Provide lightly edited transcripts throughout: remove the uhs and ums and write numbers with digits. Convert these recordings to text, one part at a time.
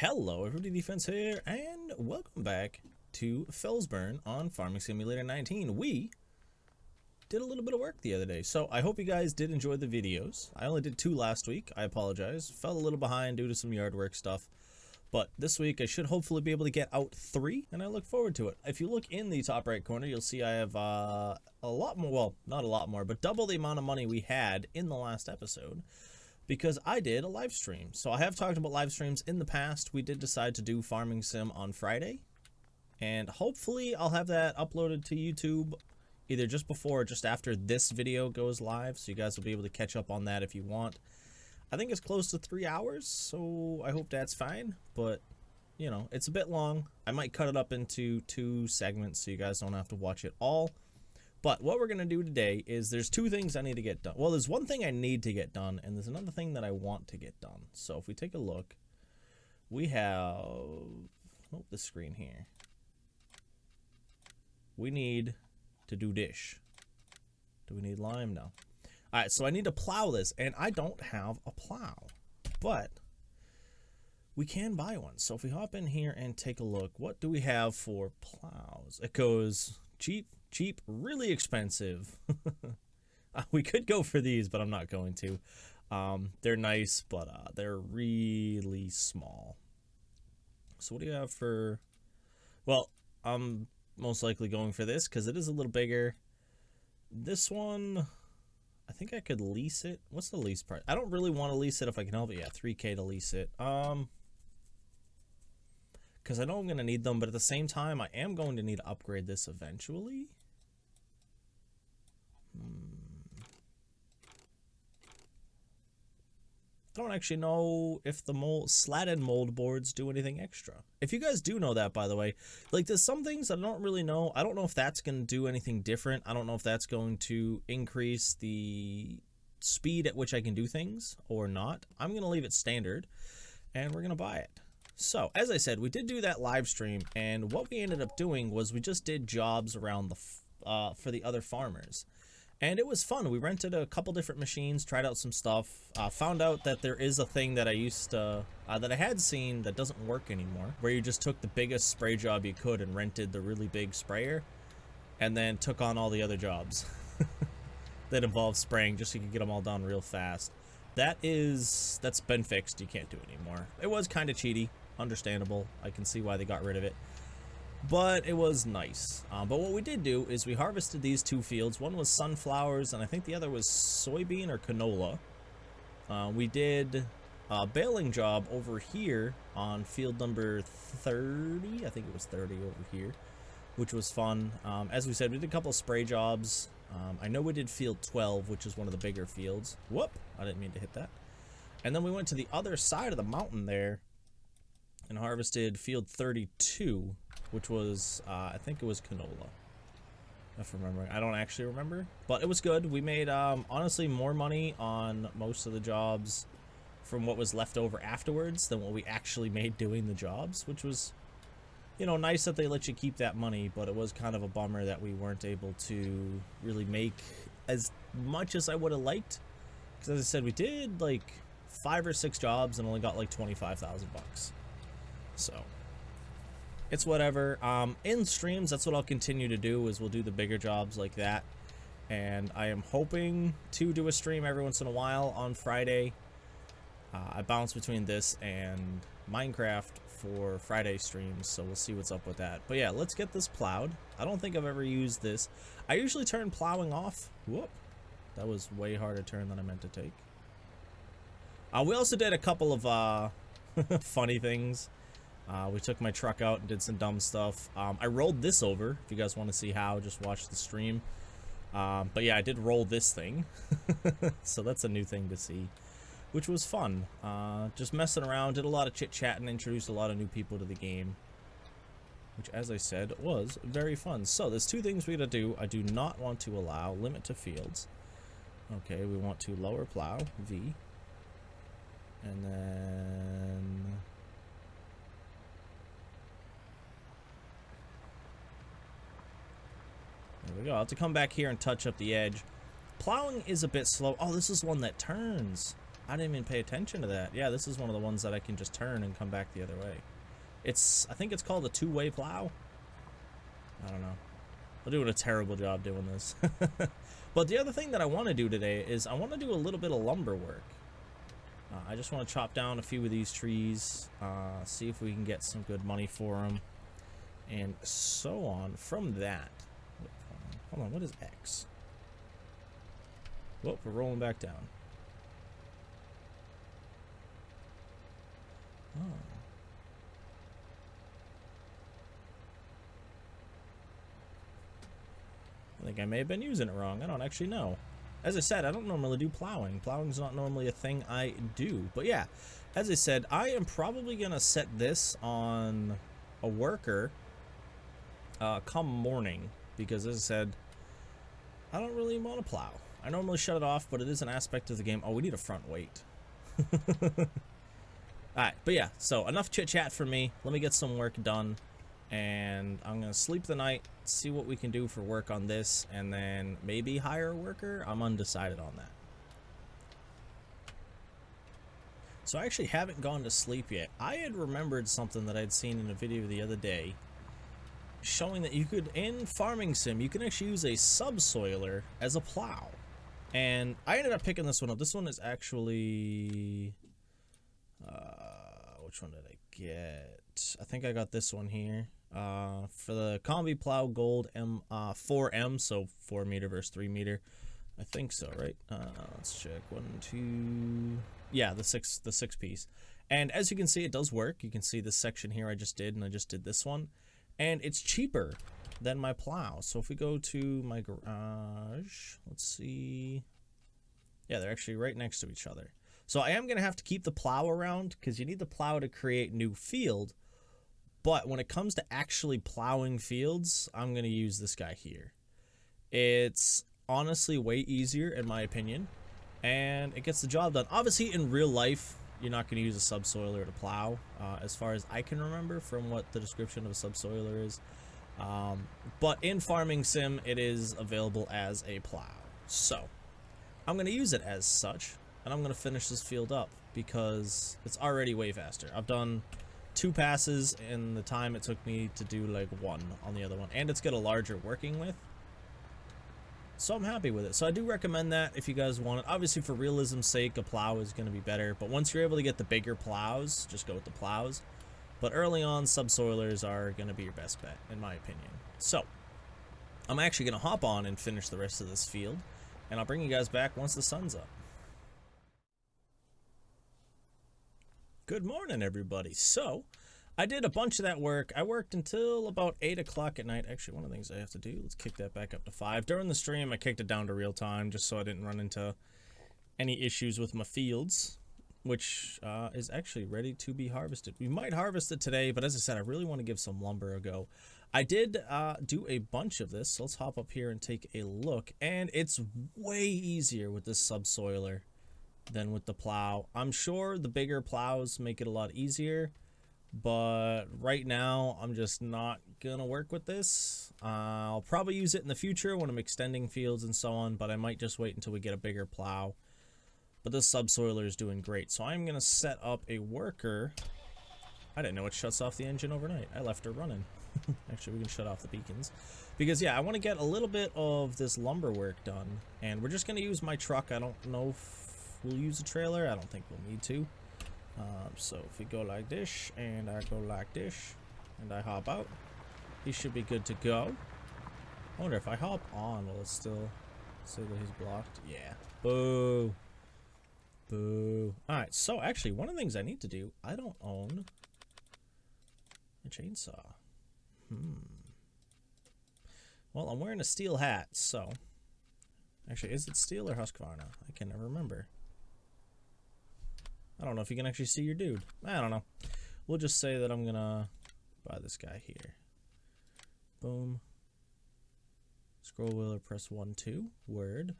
Hello everybody, Defense here, and welcome back to Felsburnn on Farming Simulator 19. We did a little bit of work the other day, so I hope you guys did enjoy the videos. I only did 2 last week, I apologize. Fell a little behind due to some yard work stuff, but this week I should hopefully be able to get out 3, and I look forward to it. If you look in the top right corner, you'll see I have a lot more, well, not a lot more, but double the amount of money we had in the last episode, because I did a live stream. So I have talked about live streams in the past. We did decide to do Farming Sim on Friday, and hopefully I'll have that uploaded to YouTube either just before or just after this video goes live, so you guys will be able to catch up on that if you want. I think it's close to 3 hours, so I hope that's fine, but you know, it's a bit long. I might cut it up into 2 segments so you guys don't have to watch it all. But what we're going to do today is there's 2 things I need to get done. Well, there's one thing I need to get done, and there's another thing that I want to get done. So if we take a look, we have... oh, the screen here. We need to do dish. Do we need lime? No. Alright, so I need to plow this, and I don't have a plow. But we can buy one. So if we hop in here and take a look, what do we have for plows? It goes cheap, really expensive. We could go for these, but I'm not going to. They're nice, but they're really small. So what do you have for... well, I'm most likely going for this because it is a little bigger. This one, I think I could lease it. What's the lease price? I don't really want to lease it if I can help it. Yeah, 3K to lease it. Because I know I'm going to need them, but at the same time, I am going to need to upgrade this eventually. I don't actually know if the slatted mold boards do anything extra. If you guys do know that, by the way, like there's some things I don't really know. I don't know if that's going to do anything different. I don't know if that's going to increase the speed at which I can do things or not. I'm going to leave it standard, and we're going to buy it. So, as I said, we did do that live stream, and what we ended up doing was we just did jobs around the for the other farmers. And it was fun. We rented a couple different machines, tried out some stuff, found out that there is a thing that I used to, that I had seen that doesn't work anymore, where you just took the biggest spray job you could and rented the really big sprayer, and then took on all the other jobs that involved spraying just so you could get them all done real fast. That's been fixed. You can't do it anymore. It was kind of cheaty, understandable. I can see why they got rid of it. But it was nice. But what we did do is we harvested these 2 fields. One was sunflowers, and I think the other was soybean or canola. We did a baling job over here on field number 30. I think it was 30 over here, which was fun. As we said, we did a couple of spray jobs. I know we did field 12, which is one of the bigger fields. Whoop! I didn't mean to hit that. And then we went to the other side of the mountain there and harvested field 32, which was, I think it was canola, if I'm remembering. I don't actually remember, but it was good. We made, honestly, more money on most of the jobs from what was left over afterwards than what we actually made doing the jobs, which was, you know, nice that they let you keep that money, but it was kind of a bummer that we weren't able to really make as much as I would have liked. Because as I said, we did like 5 or 6 jobs and only got like 25,000 bucks. So it's whatever. In streams, that's what I'll continue to do, is we'll do the bigger jobs like that. And I am hoping to do a stream every once in a while on Friday. I bounce between this and Minecraft for Friday streams, so we'll see what's up with that. But yeah, let's get this plowed. I don't think I've ever used this. I usually turn plowing off. Whoop. That was way harder turn than I meant to take. We also did a couple of funny things. We took my truck out and did some dumb stuff. I rolled this over. If you guys want to see how, just watch the stream. But yeah, I did roll this thing. So that's a new thing to see, which was fun. Just messing around, did a lot of chit-chat and introduced a lot of new people to the game, which, as I said, was very fun. So there's 2 things we gotta do. I do not want to allow limit to fields. Okay, we want to lower plow, V. And then... there we go. I'll have to come back here and touch up the edge. Plowing is a bit slow. Oh, this is one that turns. I didn't even pay attention to that. Yeah, this is one of the ones that I can just turn and come back the other way. I think it's called a two-way plow. I don't know. We're doing a terrible job doing this. But the other thing that I want to do today is I want to do a little bit of lumber work. I just want to chop down a few of these trees, see if we can get some good money for them, and so on. From that, hold on, what is X? Whoop, we're rolling back down. Oh. I think I may have been using it wrong. I don't actually know. As I said, I don't normally do plowing. Plowing's not normally a thing I do. But yeah, as I said, I am probably going to set this on a worker come morning. Because as I said, I don't really want to plow. I normally shut it off, but it is an aspect of the game. Oh, we need a front weight. Alright, but yeah, so enough chit-chat for me. Let me get some work done. And I'm going to sleep the night, see what we can do for work on this, and then maybe hire a worker. I'm undecided on that. So I actually haven't gone to sleep yet. I had remembered something that I'd seen in a video the other day showing that you could, in Farming Sim, you can actually use a subsoiler as a plow. And I ended up picking this one up. This one is actually... which one did I get? I think I got this one here. For the Combi Plow Gold 4M, so 4 meter versus 3 meter. I think so, right? Let's check. 1, 2. Yeah, the six piece. And as you can see, it does work. You can see this section here I just did, and I just did this one. And it's cheaper than my plow. So if we go to my garage, let's see. Yeah, they're actually right next to each other. So I am going to have to keep the plow around because you need the plow to create new field. But when it comes to actually plowing fields, I'm going to use this guy here. It's honestly way easier in my opinion, and it gets the job done. Obviously in real life, you're not going to use a subsoiler to plow, as far as I can remember from what the description of a subsoiler is. But in Farming Sim, it is available as a plow. So I'm going to use it as such, and I'm going to finish this field up because it's already way faster. I've done 2 passes in the time it took me to do like 1 on the other one, and it's got a larger working with, so I'm happy with it. So I do recommend that if you guys want it. Obviously for realism's sake, a plow is going to be better, but once you're able to get the bigger plows, just go with the plows. But early on, subsoilers are going to be your best bet in my opinion. So I'm actually going to hop on and finish the rest of this field, and I'll bring you guys back once the sun's up. Good morning, everybody. So I did a bunch of that work. I worked until about 8 o'clock at night. Actually, one of the things I have to do, let's kick that back up to 5. During the stream, I kicked it down to real time just so I didn't run into any issues with my fields, which is actually ready to be harvested. We might harvest it today, but as I said, I really want to give some lumber a go. I did do a bunch of this, so let's hop up here and take a look. And it's way easier with this subsoiler than with the plow. I'm sure the bigger plows make it a lot easier, but right now I'm just not gonna work with this. I'll probably use it in the future when I'm extending fields and so on, but I might just wait until we get a bigger plow. But this subsoiler is doing great, so I'm gonna set up a worker. I didn't know it shuts off the engine overnight. I left her running. Actually, we can shut off the beacons because yeah, I want to get a little bit of this lumber work done, and we're just gonna use my truck. I don't know if we'll use a trailer. I don't think we'll need to. So if we go like this, and I go like this, and I hop out, he should be good to go. I wonder if I hop on, will it still say that he's blocked? Yeah. Boo. Boo. Alright, so actually, one of the things I need to do, I don't own a chainsaw. Well, I'm wearing a steel hat, so... Actually, is it steel or Husqvarna? I can never remember. I don't know if you can actually see your dude. I don't know. We'll just say that I'm gonna buy this guy here. Boom. Scroll wheel or press 1, 2. Word.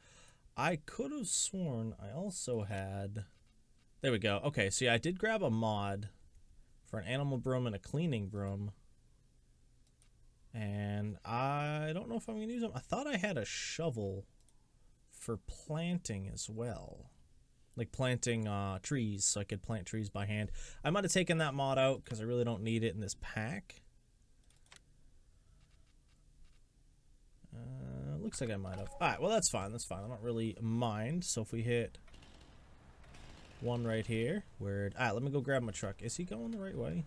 I could have sworn I also had... There we go. Okay, so yeah, I did grab a mod for an animal broom and a cleaning broom. And I don't know if I'm going to use them. I thought I had a shovel for planting as well. like planting trees, so I could plant trees by hand. I might have taken that mod out because I really don't need it in this pack. Looks like I might have. Alright, well that's fine, that's fine. I don't really mind. So if we hit one right here, where... Alright, let me go grab my truck. Is he going the right way?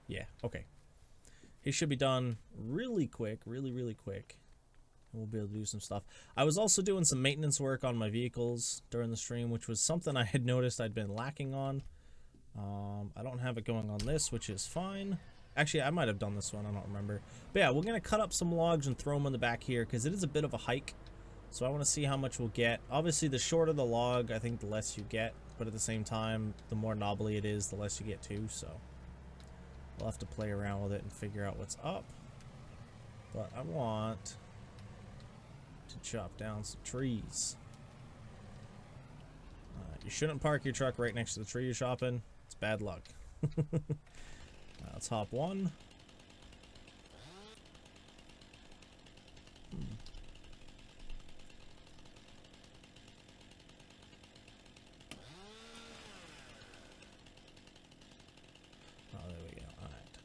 Yeah, okay. He should be done really quick, really quick. And we'll be able to do some stuff. I was also doing some maintenance work on my vehicles during the stream, which was something I had noticed I'd been lacking on. I don't have it going on this, which is fine. Actually, I might have done this one, I don't remember. But yeah, we're going to cut up some logs and throw them in the back here, because it is a bit of a hike. So I want to see how much we'll get. Obviously, the shorter the log, I think the less you get. But at the same time, the more knobbly it is, the less you get too, so... We'll have to play around with it and figure out what's up. But I want to chop down some trees. You shouldn't park your truck right next to the tree you're chopping. It's bad luck. Let's hop one. Oh, there we go. All right.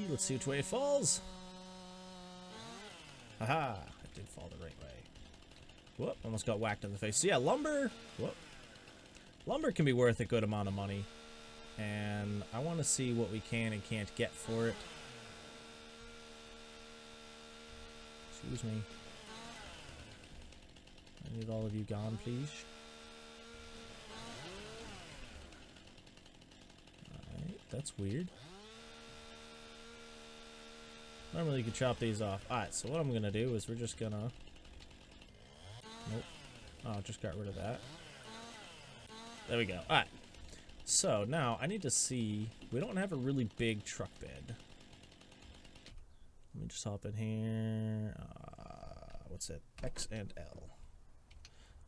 Let's see which way it falls. Haha! It did fall the right way. Whoop! Almost got whacked in the face. So yeah, lumber. Whoop. Lumber can be worth a good amount of money. And I want to see what we can and can't get for it. Excuse me. I need all of you gone, please. Alright, that's weird. Normally you could chop these off. Alright, so what I'm going to do is we're just going to... Nope. Oh, just got rid of that. There we go. Alright. So, now, I need to see... We don't have a really big truck bed. Let me just hop in here. What's it? X and L.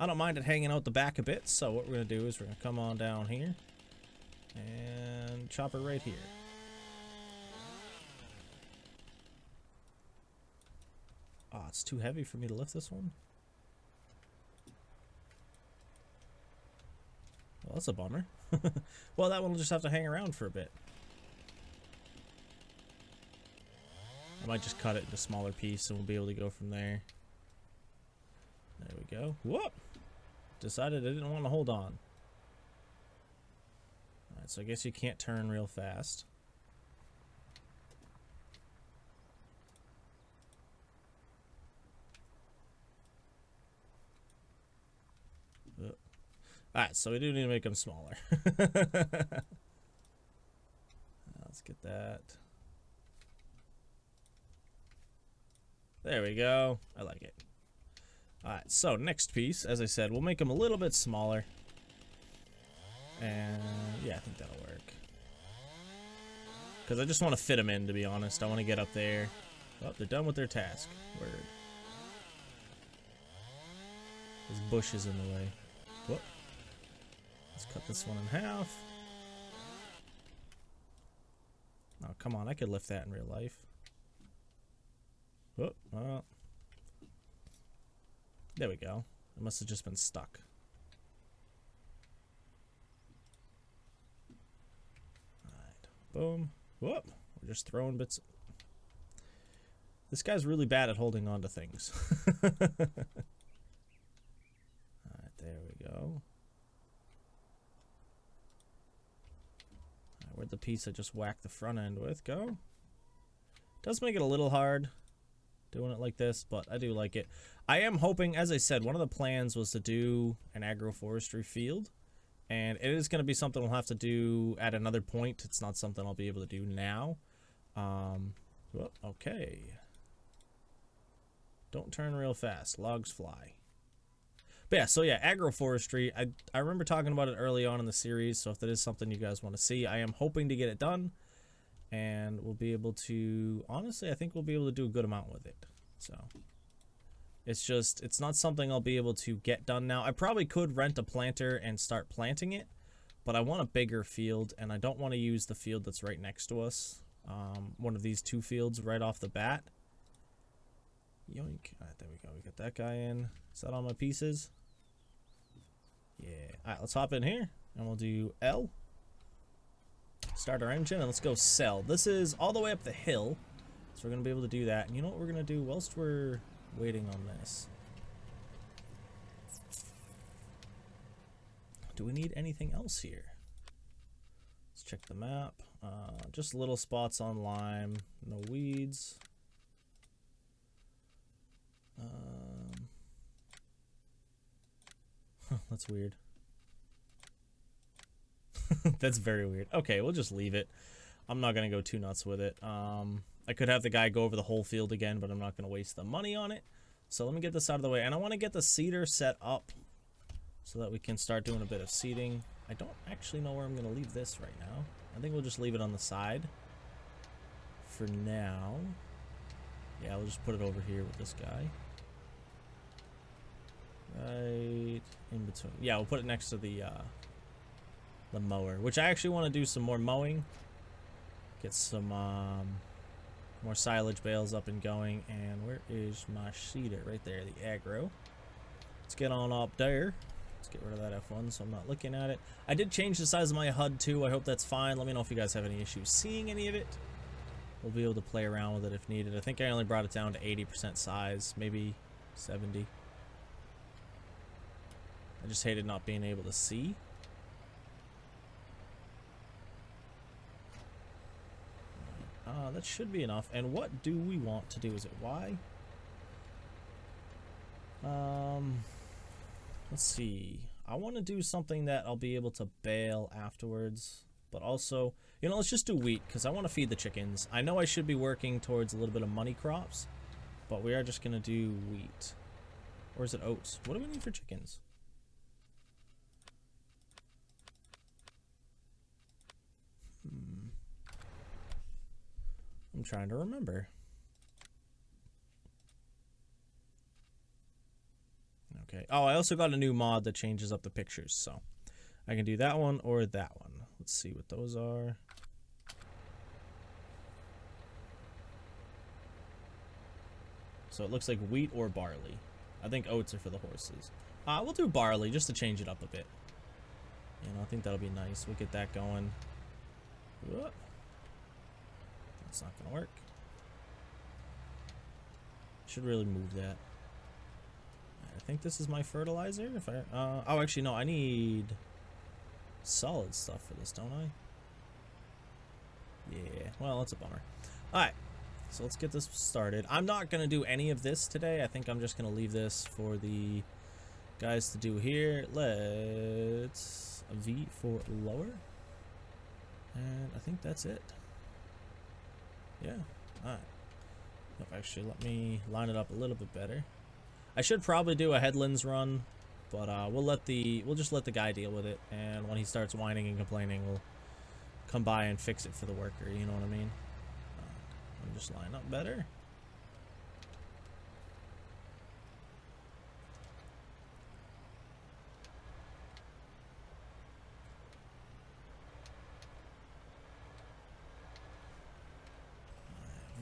I don't mind it hanging out the back a bit, so what we're going to do is we're going to come on down here. And chop it right here. Oh, it's too heavy for me to lift this one. Well, that's a bummer. Well, that one will just have to hang around for a bit. I might just cut it into a smaller piece and we'll be able to go from there. There we go. Whoop! Decided I didn't want to hold on. Alright, so I guess you can't turn real fast. Alright, so we do need to make them smaller. Let's get that. There we go. I like it. Alright, so next piece, as I said, we'll make them a little bit smaller. And yeah, I think that'll work. Because I just want to fit them in, to be honest. I want to get up there. Oh, they're done with their task. Word. This bush is in the way. Whoop. Let's cut this one in half. Oh, come on. I could lift that in real life. Whoop. Well. There we go. It must have just been stuck. Alright. Boom. Whoop. We're just throwing bits. This guy's really bad at holding on to things. Alright, there we go. Where'd the piece I just whacked the front end with go? Does make it a little hard doing it like this, but I do like it. I am hoping, as I said, one of the plans was to do an agroforestry field, and it is going to be something we'll have to do at another point. It's not something I'll be able to do now. Well, okay. Don't turn real fast. Logs fly. But yeah, so yeah, agroforestry. I remember talking about it early on in the series, so if that is something you guys want to see, I am hoping to get it done. And we'll be able to, honestly, I think we'll be able to do a good amount with it. So, it's just, it's not something I'll be able to get done now. I probably could rent a planter and start planting it, but I want a bigger field, and I don't want to use the field that's right next to us. One of these two fields right off the bat. Yoink. All right, there we go. We got that guy in. Is that all my pieces? Yeah. All right, let's hop in here and we'll do L. Start our engine and let's go sell. This is all the way up the hill, so we're gonna be able to do that. And you know what we're gonna do whilst we're waiting on this? Do we need anything else here? Let's check the map. Just little spots on lime, no weeds. That's weird. That's very weird. Okay, we'll just leave it. I'm not gonna go too nuts with it. I could have the guy go over the whole field again, but I'm not gonna waste the money on it. So let me get this out of the way, and I want to get the seeder set up so that we can start doing a bit of seeding. I don't actually know where I'm gonna leave this right now. I think we'll just leave it on the side for now. Yeah, we'll just put it over here with this guy. Right in between. Yeah, we'll put it next to the mower, which I actually want to do some more mowing. Get some more silage bales up and going. And where is my seeder? Right there, the aggro. Let's get on up there. Let's get rid of that F1 so I'm not looking at it. I did change the size of my HUD too. I hope that's fine. Let me know if you guys have any issues seeing any of it. We'll be able to play around with it if needed. I think I only brought it down to 80% size, maybe 70. I just hated not being able to see. That should be enough. And what do we want to do? Is it Y? Let's see. I want to do something that I'll be able to bale afterwards. But also, you know, let's just do wheat because I want to feed the chickens. I know I should be working towards a little bit of money crops, but we are just going to do wheat. Or is it oats? What do we need for chickens? I'm trying to remember. Okay. Oh, I also got a new mod that changes up the pictures, so I can do that one or that one. Let's see what those are. So it looks like wheat or barley. I think oats are for the horses. We'll do barley just to change it up a bit. You know, I think that'll be nice. We'll get that going. Whoop. It's not gonna work. Should really move that. I think this is my fertilizer. If I oh, actually no, I need solid stuff for this, don't I? Yeah. Well, that's a bummer. All right. So let's get this started. I'm not gonna do any of this today. I think I'm just gonna leave this for the guys to do here. Let's V for lower, and I think that's it. Yeah. Alright. Actually, let me line it up a little bit better. I should probably do a headlands run, but we'll just let the guy deal with it, and when he starts whining and complaining, we'll come by and fix it for the worker, you know what I mean? Let me just line up better.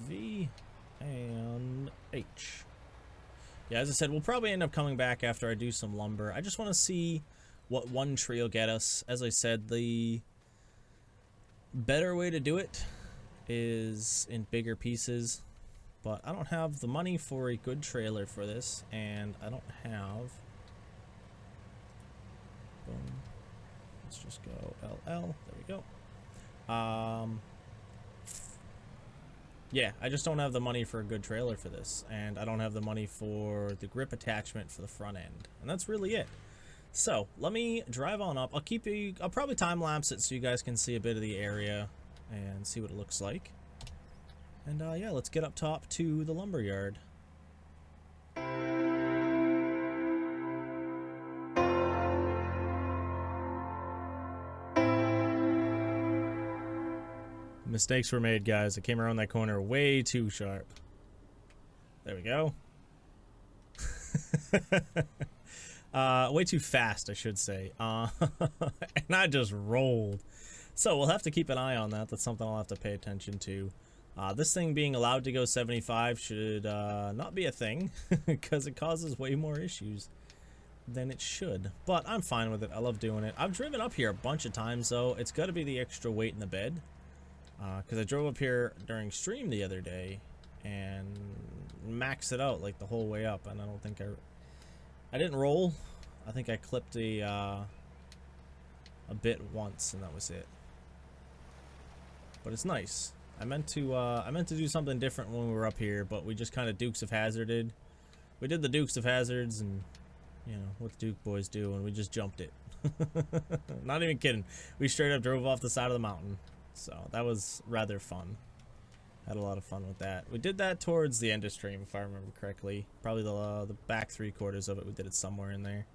V and H. Yeah, as I said, we'll probably end up coming back after I do some lumber. I just want to see what one tree will get us. As I said, the better way to do it is in bigger pieces, but I don't have the money for a good trailer for this, and I don't have... Boom. Let's just go LL. There we go. Yeah, I just don't have the money for a good trailer for this, and I don't have the money for the grip attachment for the front end, and that's really it. So let me drive on up. I'll probably time lapse it so you guys can see a bit of the area and see what it looks like. And yeah, let's get up top to the lumber yard. Mistakes were made, guys. I came around that corner way too sharp. There we go. Way too fast, I should say. And I just rolled. So we'll have to keep an eye on that. That's something I'll have to pay attention to. This thing being allowed to go 75 should not be a thing because it causes way more issues than it should. But I'm fine with it. I love doing it. I've driven up here a bunch of times, though. It's got to be the extra weight in the bed. Because I drove up here during stream the other day and maxed it out like the whole way up, and I don't think I didn't roll. I think I clipped a bit once, and that was it. But it's nice. I meant to do something different when we were up here, but we just kind of Dukes of Hazzarded. We did the Dukes of Hazards, and you know what the Duke boys do, and we just jumped it. Not even kidding. We straight up drove off the side of the mountain. So that was rather fun. Had a lot of fun with that. We did that towards the end of stream, if I remember correctly. Probably the back 3/4 of it. We did it somewhere in there.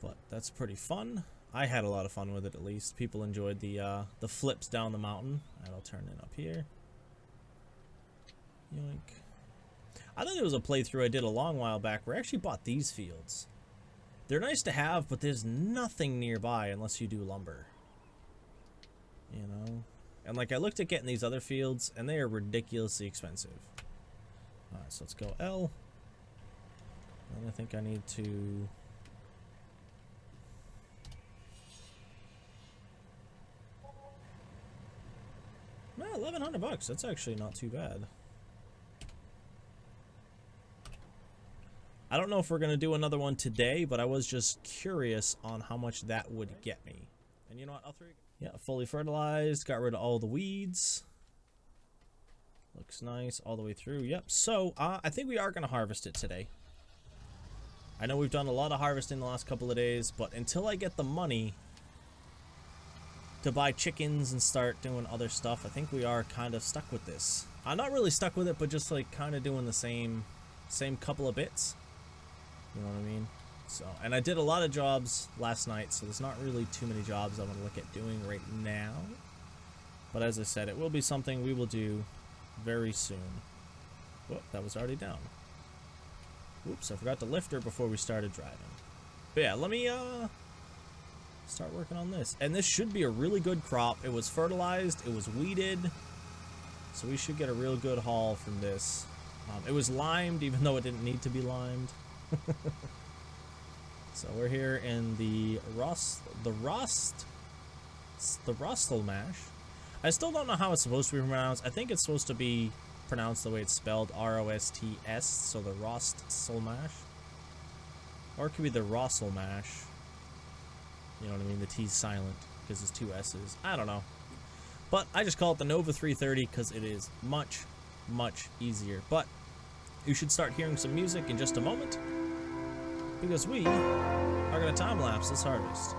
But that's pretty fun. I had a lot of fun with it, at least. People enjoyed the flips down the mountain. And I'll turn it up here. Yoink. I think there was a playthrough I did a long while back where I actually bought these fields. They're nice to have, but there's nothing nearby unless you do lumber. You know? And like I looked at getting these other fields and they are ridiculously expensive. Alright, so let's go L. And I think I need to... Well, $1,100. That's actually not too bad. I don't know if we're going to do another one today, but I was just curious on how much that would get me. And you know what? I'll throw you... Yeah, fully fertilized. Got rid of all the weeds. Looks nice all the way through. Yep. So, I think we are going to harvest it today. I know we've done a lot of harvesting the last couple of days, but until I get the money to buy chickens and start doing other stuff, I think we are kind of stuck with this. I'm not really stuck with it, but just like kind of doing the same couple of bits. You know what I mean? So, and I did a lot of jobs last night, so there's not really too many jobs I want to look at doing right now. But as I said, it will be something we will do very soon. Whoop, that was already down. Oops, I forgot to lift her before we started driving. But yeah, let me start working on this. And this should be a really good crop. It was fertilized, it was weeded, so we should get a real good haul from this. It was limed, even though it didn't need to be limed. So we're here in the Rostel mash. I still don't know how it's supposed to be pronounced. I think it's supposed to be pronounced the way it's spelled, R-O-S-T-S, so the Rostel mash. Or it could be the Rossel mash. You know what I mean? The T's silent because it's 2 S's. I don't know. But I just call it the Nova 330 because it is much, much easier. But you should start hearing some music in just a moment, because we are going to time-lapse this harvest.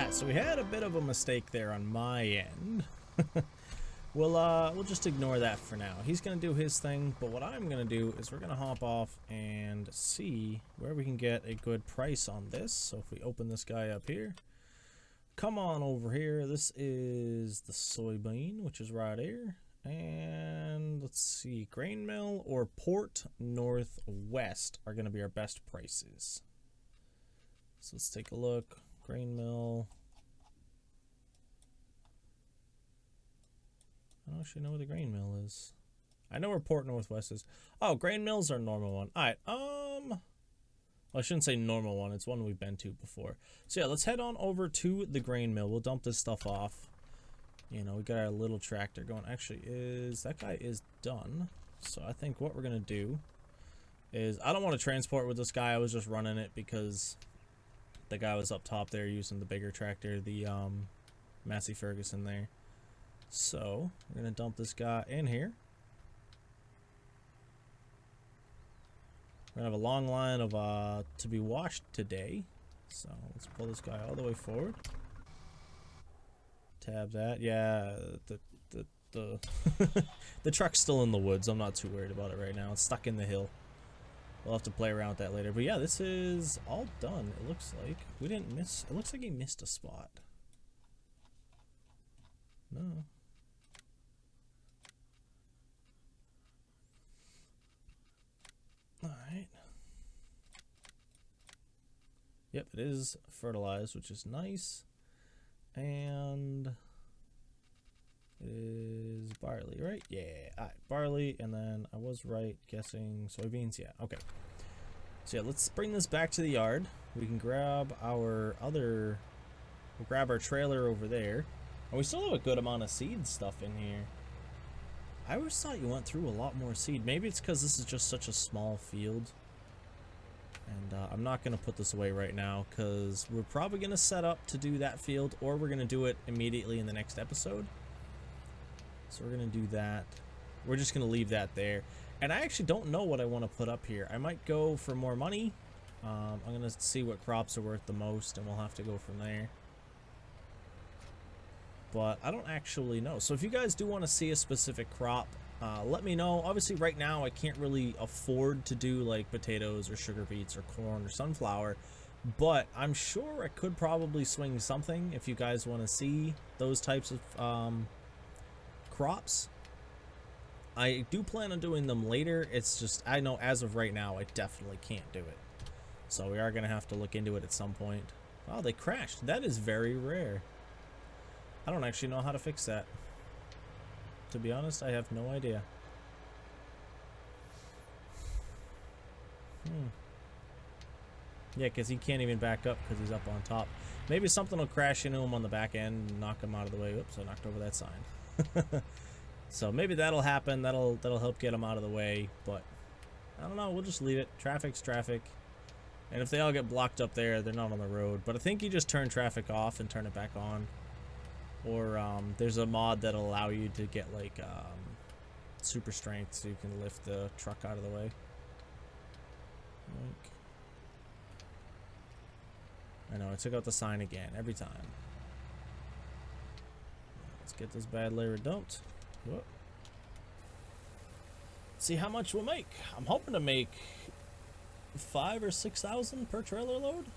Alright, so we had a bit of a mistake there on my end. We'll just ignore that for now. He's gonna do his thing, but what I'm gonna do is we're gonna hop off and see where we can get a good price on this. So if we open this guy up here, come on over here. This is the soybean, which is right here. And let's see, grain mill or port northwest are gonna be our best prices. So let's take a look. Grain mill. I don't actually know where the grain mill is. I know where Port Northwest is. Oh, grain mill's our normal one. Alright, well, I shouldn't say normal one. It's one we've been to before. So yeah, let's head on over to the grain mill. We'll dump this stuff off. You know, we got our little tractor going. Actually, that guy is done. So I think what we're going to do is, I don't want to transport with this guy. I was just running it because the guy was up top there using the bigger tractor, the Massey Ferguson there. So we're gonna dump this guy in here. We're gonna have a long line of to be washed today. So let's pull this guy all the way forward. Tab that. Yeah, the the truck's still in the woods. I'm not too worried about it right now. It's stuck in the hill. We'll have to play around with that later. But yeah, this is all done, it looks like. We didn't miss... It looks like he missed a spot. No. Alright. Yep, it is fertilized, which is nice. And... it is barley, right? Yeah. Alright, barley, and then I was right guessing soybeans. Yeah, okay. So yeah, let's bring this back to the yard. We can grab our we'll grab our trailer over there. And we still have a good amount of seed stuff in here. I always thought you went through a lot more seed. Maybe it's because this is just such a small field. And I'm not going to put this away right now because we're probably going to set up to do that field, or we're going to do it immediately in the next episode. So we're going to do that. We're just going to leave that there. And I actually don't know what I want to put up here. I might go for more money. I'm going to see what crops are worth the most, and we'll have to go from there. But I don't actually know. So if you guys do want to see a specific crop, let me know. Obviously right now I can't really afford to do like potatoes or sugar beets or corn or sunflower, but I'm sure I could probably swing something if you guys want to see those types of crops. I do plan on doing them later. It's just, I know as of right now I definitely can't do it, so we are gonna have to look into it at some point. Oh, they crashed. That is very rare. I don't actually know how to fix that. To be honest, I have no idea. Yeah, because he can't even back up because he's up on top. Maybe something will crash into him on the back end and knock him out of the way. Oops, I knocked over that sign. So maybe that'll happen. That'll help get him out of the way. But I don't know. We'll just leave it. Traffic's traffic. And if they all get blocked up there, they're not on the road. But I think you just turn traffic off and turn it back on. Or there's a mod that'll allow you to get like super strength so you can lift the truck out of the way. I know, I took out the sign again every time. Let's get this bad layer dumped. Whoop. See how much we'll make. I'm hoping to make 5,000 or 6,000 per trailer load.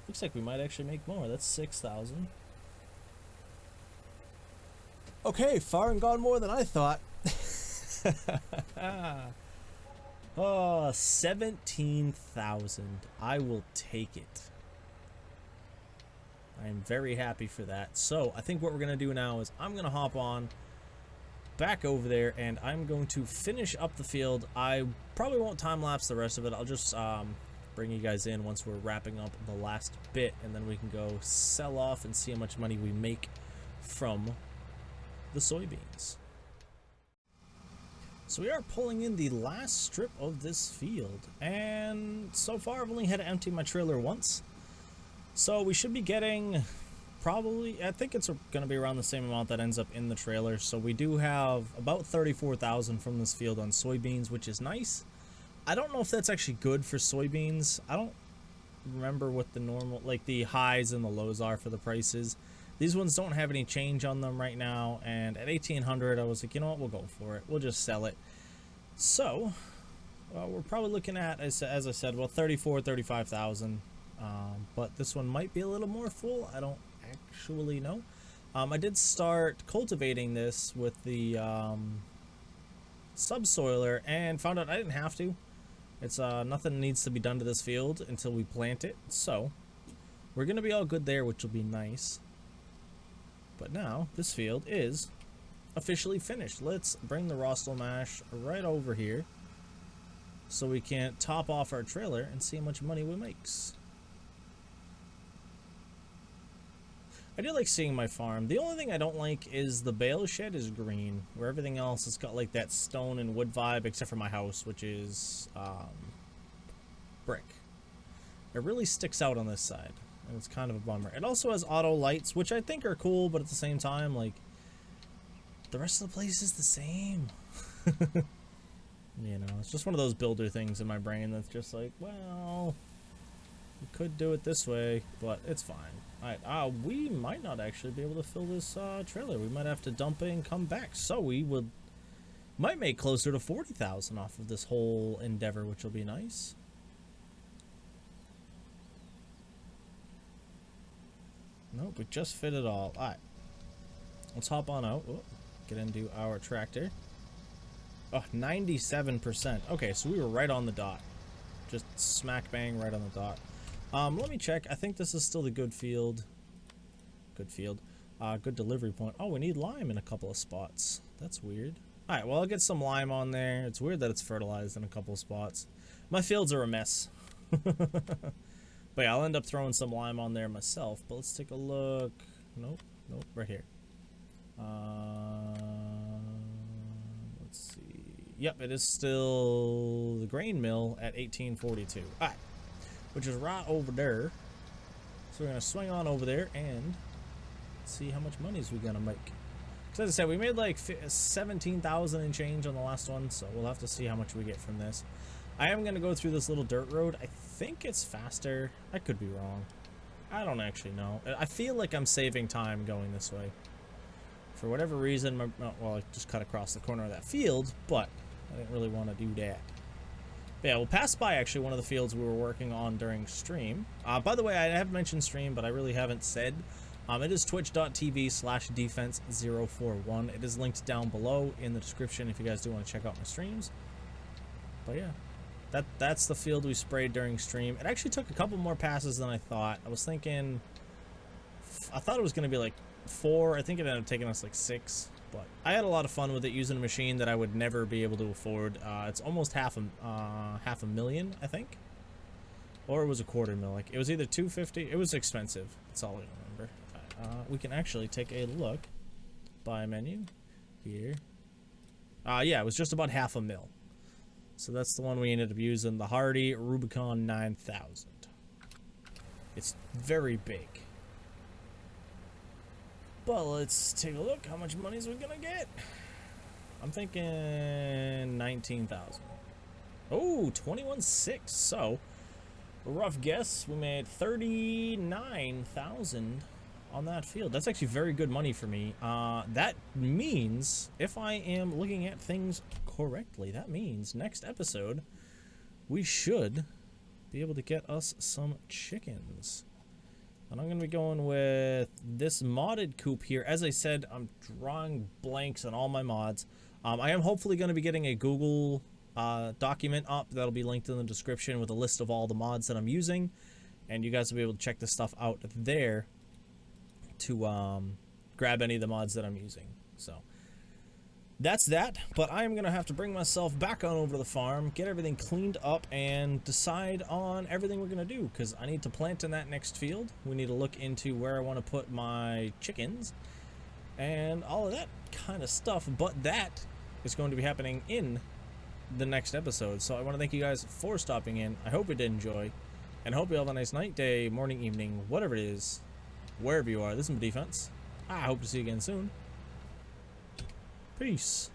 Looks like we might actually make more. That's 6,000. Okay, far and gone more than I thought. Oh, 17,000. I will take it. I am very happy for that. So, I think what we're going to do now is I'm going to hop on back over there and I'm going to finish up the field. I probably won't time-lapse the rest of it. I'll just bring you guys in once we're wrapping up the last bit, and then we can go sell off and see how much money we make from the soybeans. So we are pulling in the last strip of this field, and so far I've only had to empty my trailer once, so we should be getting probably, I think it's going to be around the same amount that ends up in the trailer. So we do have about 34,000 from this field on soybeans, which is nice. I don't know if that's actually good for soybeans. I don't remember what the normal, like the highs and the lows are for the prices. These ones don't have any change on them right now, and at 1800 I was like, you know what, we'll go for it. We'll just sell it. So, well, we're probably looking at, as I said, well, 35,000. But this one might be a little more full. I don't actually know. I did start cultivating this with the subsoiler and found out I didn't have to. It's nothing needs to be done to this field until we plant it. So, we're going to be all good there, which will be nice. But now, this field is officially finished. Let's bring the Rostel mash right over here so we can top off our trailer and see how much money we makes. I do like seeing my farm. The only thing I don't like is the bale shed is green, where everything else has got like that stone and wood vibe, except for my house, which is brick. It really sticks out on this side. And it's kind of a bummer. It also has auto lights, which I think are cool, but at the same time, like, the rest of the place is the same. You know, it's just one of those builder things in my brain that's just like, well, we could do it this way, but it's fine. Alright, we might not actually be able to fill this trailer. We might have to dump it and come back. So we might make closer to 40,000 off of this whole endeavor, which will be nice. Nope, we just fit it all. Alright. Let's hop on out. Oh, get into our tractor. Oh, 97%. Okay, so we were right on the dot. Just smack bang right on the dot. Let me check. I think this is still the good field. Good field. Good delivery point. Oh, we need lime in a couple of spots. That's weird. Alright, well, I'll get some lime on there. It's weird that it's fertilized in a couple of spots. My fields are a mess. But yeah, I'll end up throwing some lime on there myself. But let's take a look. Nope, nope, right here. Let's see. Yep, it is still the grain mill at 1842. Alright, which is right over there. So we're going to swing on over there and see how much money we're going to make. Because as I said, we made like 17,000 and change on the last one. So we'll have to see how much we get from this. I am going to go through this little dirt road. I think it's faster. I could be wrong. I don't actually know. I feel like I'm saving time going this way. For whatever reason, well, I just cut across the corner of that field, but I didn't really want to do that. But yeah, we'll pass by actually one of the fields we were working on during stream. By the way, I have mentioned stream, but I really haven't said. It is twitch.tv/defense041. It is linked down below in the description if you guys do want to check out my streams. But yeah. That's the field we sprayed during stream. It actually took a couple more passes than I thought. I was thinking, I thought it was going to be like 4. I think it ended up taking us like 6. But I had a lot of fun with it using a machine that I would never be able to afford. It's almost half a million, I think, or it was a $250,000. Like it was either 250. It was expensive. That's all I remember. We can actually take a look. Buy menu here. Yeah, it was just about $500,000. So that's the one we ended up using, the Hardy Rubicon 9000. It's very big. But let's take a look. How much money is we gonna get? I'm thinking 19,000. Oh, 21.6. So, a rough guess, we made 39,000 on that field. That's actually very good money for me. That means, if I am looking at things correctly, that means next episode we should be able to get us some chickens. And I'm going to be going with this modded coop here. As I said, I'm drawing blanks on all my mods. I am hopefully going to be getting a Google document up that'll be linked in the description with a list of all the mods that I'm using, and you guys will be able to check this stuff out there to grab any of the mods that I'm using. So that's that, but I'm gonna have to bring myself back on over to the farm, get everything cleaned up, and decide on everything we're gonna do, because I need to plant in that next field. We need to look into where I want to put my chickens and all of that kind of stuff, but that is going to be happening in the next episode. So I want to thank you guys for stopping in. I hope you did enjoy, and hope you have a nice night, day, morning, evening, whatever it is, wherever you are. This is my defense. I hope to see you again soon. Peace.